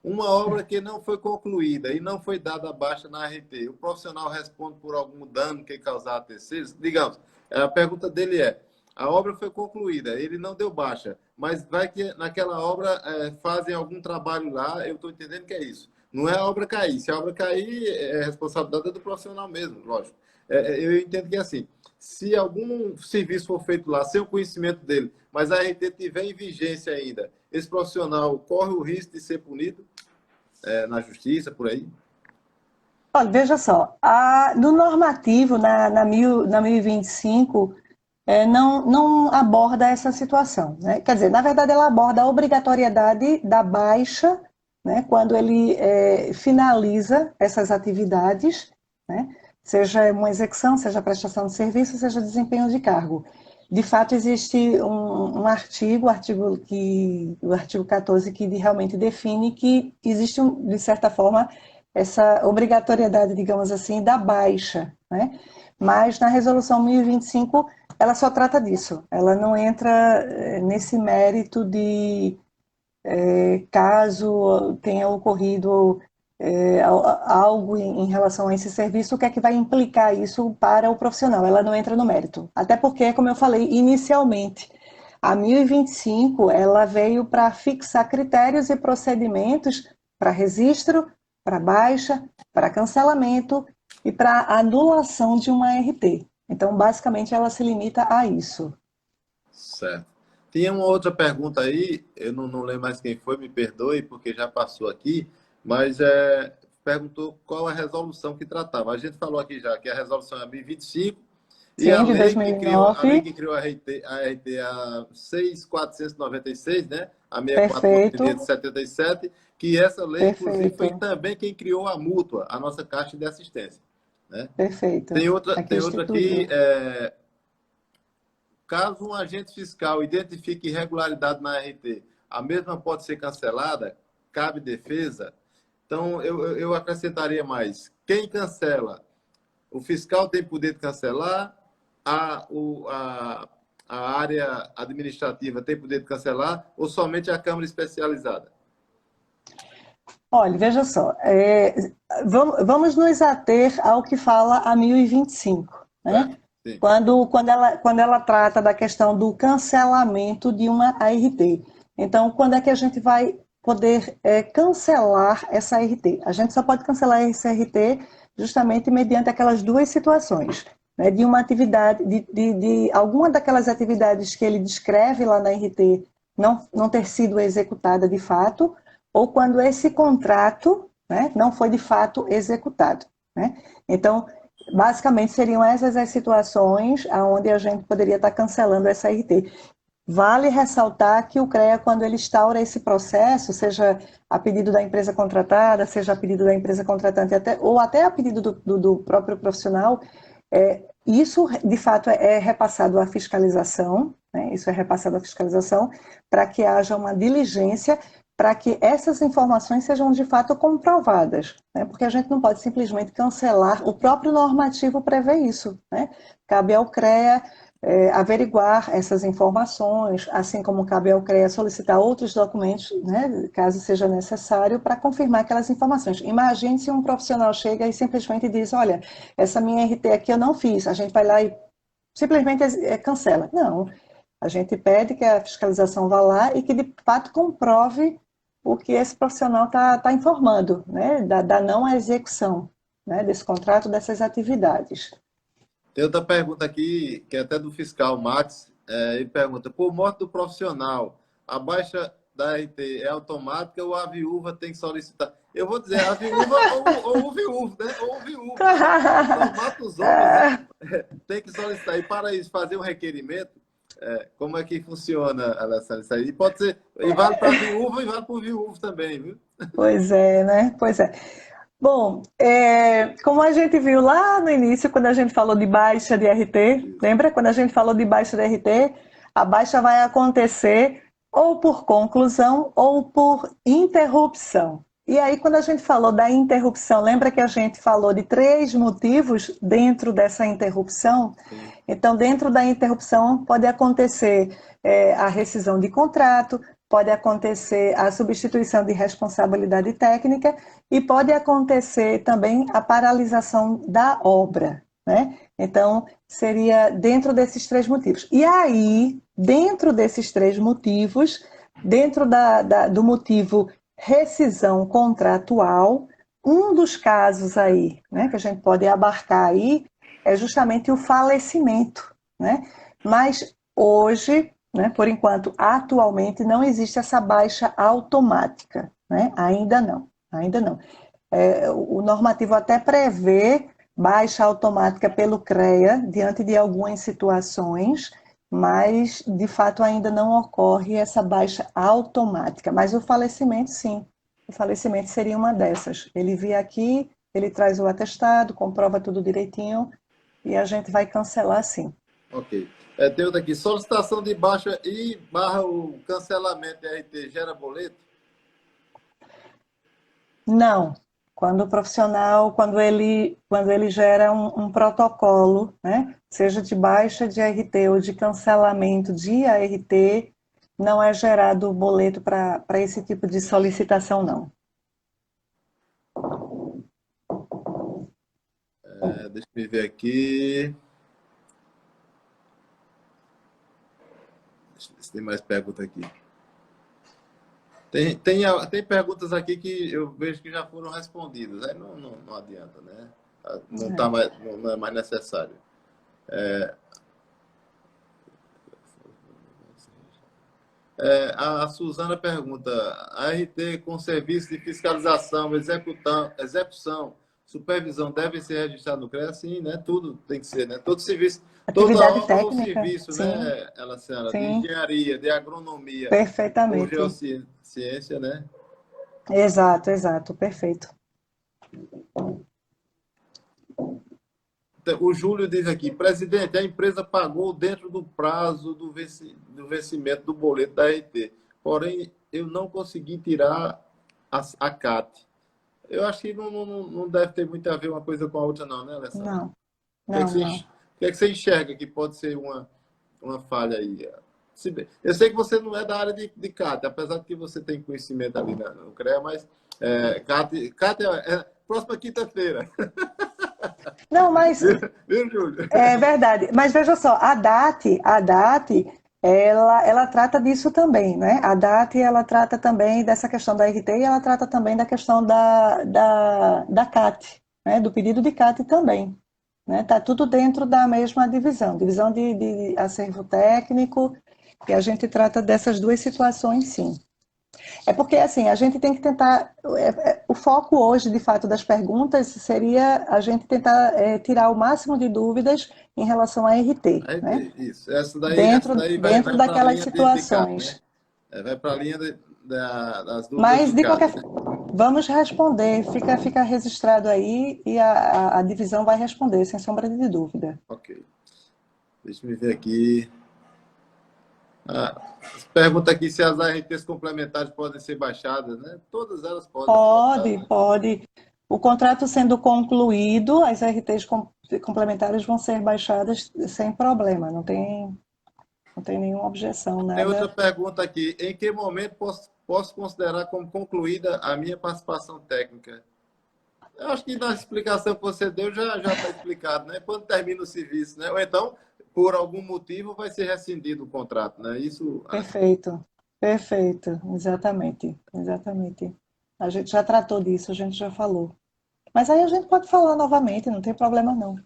Uma obra que não foi concluída e não foi dada baixa na RT, o profissional responde por algum dano que causar a terceiros? Digamos, a pergunta dele é, a obra foi concluída, ele não deu baixa, mas vai que naquela obra fazem algum trabalho lá, eu estou entendendo que é isso. Não é a obra cair. Se a obra cair, é responsabilidade do profissional mesmo, lógico. Eu entendo que é assim, se algum serviço for feito lá sem o conhecimento dele, mas a RT estiver em vigência ainda, esse profissional corre o risco de ser punido na justiça, por aí? Olha, veja só, no normativo, na 1025, não aborda essa situação, né? Quer dizer, na verdade, ela aborda a obrigatoriedade da baixa, né, quando ele finaliza essas atividades, né, seja uma execução, seja prestação de serviço, seja desempenho de cargo. De fato, existe um artigo, o artigo 14, que realmente define que existe, de certa forma, essa obrigatoriedade, digamos assim, da baixa, né? Mas na resolução 1025 ela só trata disso, ela não entra nesse mérito de caso tenha ocorrido algo em relação a esse serviço, o que é que vai implicar isso para o profissional? Ela não entra no mérito. Até porque, como eu falei inicialmente, a 1025 ela veio para fixar critérios e procedimentos para registro, para baixa, para cancelamento e para anulação de uma RT. Então, basicamente, ela se limita a isso. Certo. Tinha uma outra pergunta aí, eu não lembro mais quem foi, me perdoe, porque já passou aqui, mas perguntou qual a resolução que tratava. A gente falou aqui já que a resolução é a 1025 e Sim, de 2009. a lei que criou a RT a 6.496, né? A 64/96 Perfeito, de 77, que essa lei, inclusive, foi perfeito, também quem criou a mútua, a nossa Caixa de Assistência, né? perfeito. Tem Aqui outra aqui, instituiu. caso um agente fiscal identifique irregularidade na RT, a mesma pode ser cancelada, cabe defesa. Então, eu acrescentaria mais. Quem cancela? O fiscal tem poder de cancelar, a, o, a área administrativa tem poder de cancelar, ou somente a Câmara especializada? Olha, veja só, vamos nos ater ao que fala a 1025, Certo? né? Sim. Quando ela trata da questão do cancelamento de uma ART. Então, quando é que a gente vai poder cancelar essa ART? A gente só pode cancelar essa ART justamente mediante aquelas duas situações, né? De uma atividade, de alguma daquelas atividades que ele descreve lá na ART não ter sido executada de fato, ou quando esse contrato, né, não foi de fato executado, né? Então, basicamente seriam essas as situações onde a gente poderia estar cancelando essa RT. Vale ressaltar que o CREA, quando ele instaura esse processo, seja a pedido da empresa contratada, seja a pedido da empresa contratante, ou até a pedido do próprio profissional, isso de fato é repassado à fiscalização, né? Isso é repassado à fiscalização para que haja uma diligência para que essas informações sejam de fato comprovadas, né? Porque a gente não pode simplesmente cancelar, o próprio normativo prevê isso, né? Cabe ao CREA averiguar essas informações, assim como cabe ao CREA solicitar outros documentos, né, caso seja necessário, para confirmar aquelas informações. Imagine se um profissional chega e simplesmente diz, olha, essa minha RT aqui eu não fiz, a gente vai lá e simplesmente cancela. Não, a gente pede que a fiscalização vá lá e que de fato comprove o que esse profissional está informando, né, da não execução, né, desse contrato, dessas atividades. Tem outra pergunta aqui, que é até do fiscal Max. Ele pergunta: por morte do profissional, a baixa da RT é automática ou a viúva tem que solicitar? Eu vou dizer, a viúva ou o viúvo, né? Ou o viúvo, né? Só mata os homens, né? Tem que solicitar. E para isso, fazer um requerimento, como é que funciona, Alessandra? Isso aí pode ser, e vale para a viúva e vale para o viúvo também, viu? Pois é, né? Pois é. Bom, como a gente viu lá no início, quando a gente falou de baixa de RT, Isso. lembra? Quando a gente falou de baixa de RT, a baixa vai acontecer ou por conclusão ou por interrupção. E aí, quando a gente falou da interrupção, lembra que a gente falou de 3 motivos dentro dessa interrupção? Sim. Então, dentro da interrupção, pode acontecer a rescisão de contrato, pode acontecer a substituição de responsabilidade técnica e pode acontecer também a paralisação da obra, né? Então, seria dentro desses 3 motivos. E aí, dentro desses 3 motivos, dentro do motivo rescisão contratual, um dos casos aí, né, que a gente pode abarcar aí, é justamente o falecimento, né? Mas hoje, né, por enquanto, atualmente, não existe essa baixa automática, né? Ainda não, ainda não. O normativo até prevê baixa automática pelo CREA diante de algumas situações, mas de fato ainda não ocorre essa baixa automática. Mas o falecimento, sim. O falecimento seria uma dessas. Ele vem aqui, ele traz o atestado, comprova tudo direitinho e a gente vai cancelar sim. Ok. Tem outra aqui. Solicitação de baixa e barra o cancelamento de RT gera boleto? Não. Quando o profissional, quando ele gera um protocolo, né, seja de baixa de ART ou de cancelamento de ART, não é gerado boleto para esse tipo de solicitação, não. Deixa eu ver aqui. Deixa eu ver se tem mais perguntas aqui. Tem perguntas aqui que eu vejo que já foram respondidas. Aí não adianta, né? Não, tá mais, não é mais necessário. A Suzana pergunta: a RT com serviço de fiscalização, execução, supervisão devem ser registrados no CREA? Sim, né? Tudo tem que ser, né? Todo serviço, toda Atividade obra ou técnica, serviço, sim, né, ela, senhora, de sim, engenharia, de agronomia ou perfeitamente. geociência, né? Exato, exato, perfeito. Então, o Júlio diz aqui: presidente, a empresa pagou dentro do prazo do vencimento do boleto da RT, porém eu não consegui tirar a CAT. Eu acho que não deve ter muito a ver uma coisa com a outra, não, né, Alessandra? Não, O que é que não, você, não. o que é que você enxerga que pode ser uma falha aí? Eu sei que você não é da área de CAT, apesar de que você tem conhecimento ali no CREA, mas CAT próxima quinta-feira. Não, mas Viu, Júlio? é verdade. Mas veja só, a DAT, ela trata disso também, né? A DAT, ela trata também dessa questão da RT e ela trata também da questão da CAT, né? Do pedido de CAT também. Né? Tá tudo dentro da mesma divisão, divisão de acervo técnico, e a gente trata dessas duas situações, sim. É porque, assim, a gente tem que tentar. O foco hoje, de fato, das perguntas seria a gente tentar tirar o máximo de dúvidas em relação à RT, né? Isso. Essa daí Dentro vai para a daquelas linha de CAT, né? situações. Vai para a linha das dúvidas Mas, de de CAT, qualquer né? forma, vamos responder, fica registrado aí e a divisão vai responder, sem sombra de dúvida. Ok. Deixa eu ver aqui. Pergunta aqui se as ARTs complementares podem ser baixadas, né? Todas elas podem ser baixadas, Pode, né? pode. O contrato sendo concluído, as RTs complementares vão ser baixadas sem problema, não tem nenhuma objeção, Tem outra nada. pergunta aqui. Em que momento posso considerar como concluída a minha participação técnica? Eu acho que na explicação que você deu já está explicado, né? Quando termina o serviço, né? Ou então, por algum motivo, vai ser rescindido o contrato, né? Isso. Perfeito, perfeito, exatamente, exatamente. A gente já tratou disso, a gente já falou. Mas aí a gente pode falar novamente, não tem problema não.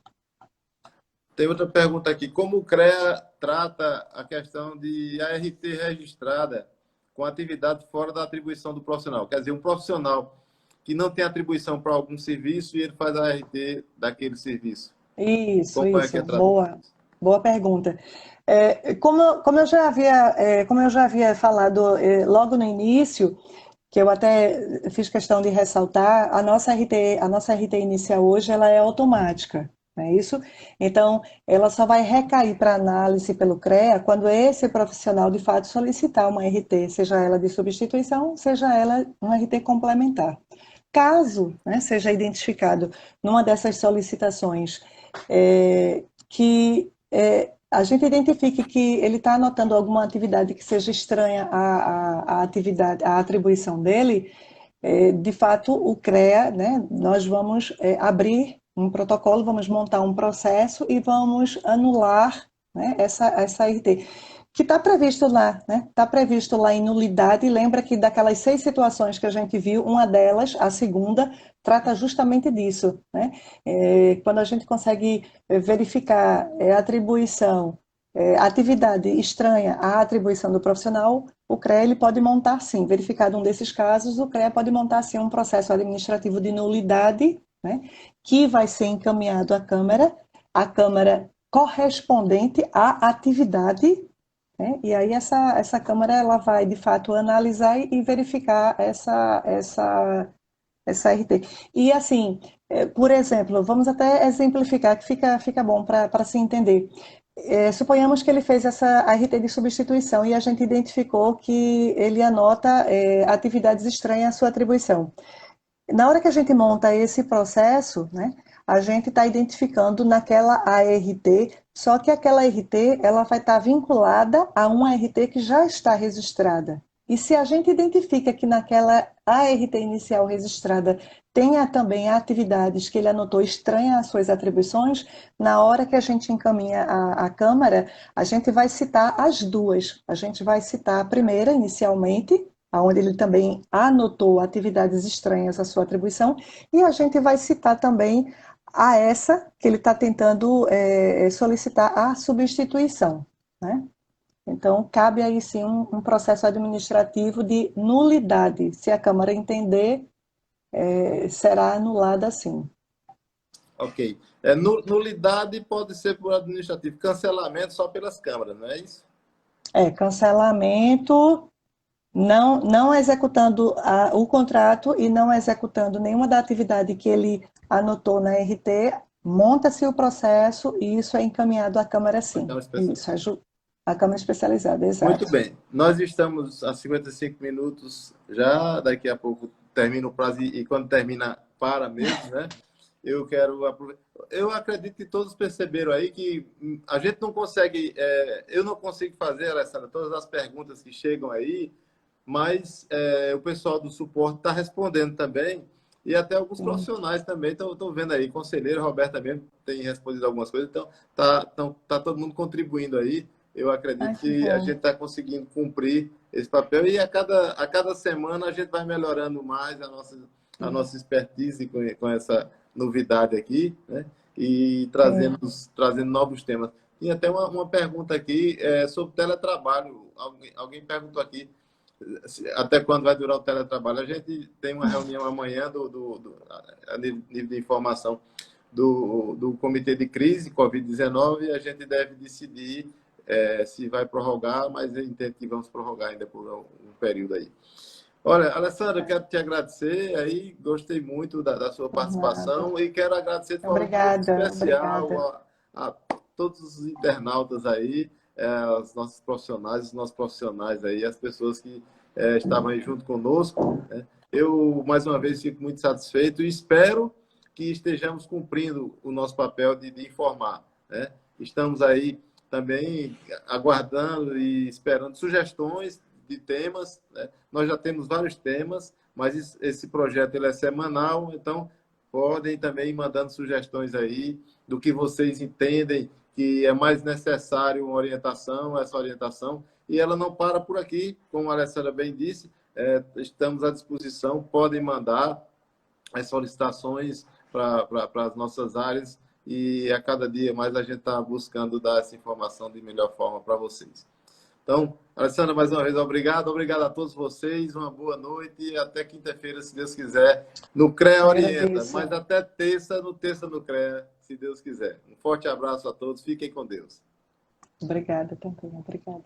Tem outra pergunta aqui. Como o CREA trata a questão de ART registrada com atividade fora da atribuição do profissional? Quer dizer, um profissional que não tem atribuição para algum serviço e ele faz a ART daquele serviço. Isso, Como é que é isso, tratado? boa pergunta. Como eu já havia falado logo no início, que eu até fiz questão de ressaltar, a nossa RT inicial hoje ela é automática, não é isso? Então, ela só vai recair para análise pelo CREA quando esse profissional de fato solicitar uma RT, seja ela de substituição, seja ela uma RT complementar. Caso, né, seja identificado numa dessas solicitações que a gente identifique que ele está anotando alguma atividade que seja estranha à atividade, à atribuição dele, de fato, o CREA, né, nós vamos abrir um protocolo, vamos montar um processo e vamos anular, né, essa RT. Que está previsto lá, né? Está previsto lá em nulidade. Lembra que daquelas 6 situações que a gente viu, uma delas, a segunda, trata justamente disso, né? Quando a gente consegue verificar atribuição, atividade estranha à atribuição do profissional, o CREA ele pode montar sim, verificado um desses casos, o CREA pode montar sim um processo administrativo de nulidade, né, que vai ser encaminhado à Câmara, a Câmara correspondente à atividade, né, e aí essa Câmara ela vai de fato analisar e verificar essa RT. E assim, por exemplo, vamos até exemplificar que fica bom para se entender. Suponhamos que ele fez essa RT de substituição e a gente identificou que ele anota atividades estranhas à sua atribuição. Na hora que a gente monta esse processo, né, a gente está identificando naquela ART, só que aquela RT ela vai estar vinculada a uma RT que já está registrada. E se a gente identifica que naquela ART inicial registrada tenha também atividades que ele anotou estranhas às suas atribuições, na hora que a gente encaminha à Câmara, a gente vai citar as duas. A gente vai citar a primeira, inicialmente, onde ele também anotou atividades estranhas à sua atribuição, e a gente vai citar também a essa que ele está tentando solicitar a substituição, né? Então, cabe aí sim um processo administrativo de nulidade. Se a Câmara entender, será anulada sim. Ok. Nulidade pode ser por administrativo, cancelamento só pelas câmaras, não é isso? Cancelamento, não executando o contrato e não executando nenhuma da atividade que ele anotou na RT, monta-se o processo e isso é encaminhado à Câmara sim. Então, especial. Isso, a Câmara especializada, Muito exato. bem. Nós estamos a 55 minutos já, daqui a pouco termina o prazo e quando termina, para mesmo, né? Eu quero aproveitar. Eu acredito que todos perceberam aí que a gente não consegue, eu não consigo fazer, Alessandra, todas as perguntas que chegam aí, mas o pessoal do suporte está respondendo também, e até alguns Sim. profissionais também estão vendo aí. Conselheiro Roberto também tem respondido algumas coisas, então tá todo mundo contribuindo aí. Eu acredito Ai, que que a bom. gente está conseguindo cumprir esse papel e a cada semana a gente vai melhorando mais a nossa expertise com essa novidade aqui, né? E trazendo, Sim. trazendo novos temas. Tem até uma pergunta aqui sobre teletrabalho. Alguém perguntou aqui até quando vai durar o teletrabalho. A gente tem uma reunião amanhã a nível de informação do Comitê de Crise Covid-19 e a gente deve decidir se vai prorrogar, mas eu entendo que vamos prorrogar ainda por um período aí. Olha, Alessandra, eu quero te agradecer aí, gostei muito da sua Por nada. participação e quero agradecer de forma muito Obrigada, obrigada. especial a todos os internautas aí, os nossos profissionais aí, as pessoas que estavam aí junto conosco, né? Eu, mais uma vez, fico muito satisfeito e espero que estejamos cumprindo o nosso papel de informar, né? Estamos aí também aguardando e esperando sugestões de temas, né? Nós já temos vários temas, mas esse projeto ele é semanal, então podem também ir mandando sugestões aí do que vocês entendem que é mais necessário uma orientação, essa orientação, e ela não para por aqui, como a Alessandra bem disse, estamos à disposição, podem mandar as solicitações para as nossas áreas e a cada dia mais a gente está buscando dar essa informação de melhor forma para vocês. Então, Alessandra, mais uma vez, obrigado. Obrigado a todos vocês. Uma boa noite e até quinta-feira, se Deus quiser, no CREA Orienta. Mas Agradeço. até terça, no Terça no CREA, se Deus quiser. Um forte abraço a todos. Fiquem com Deus. Obrigada também, obrigada.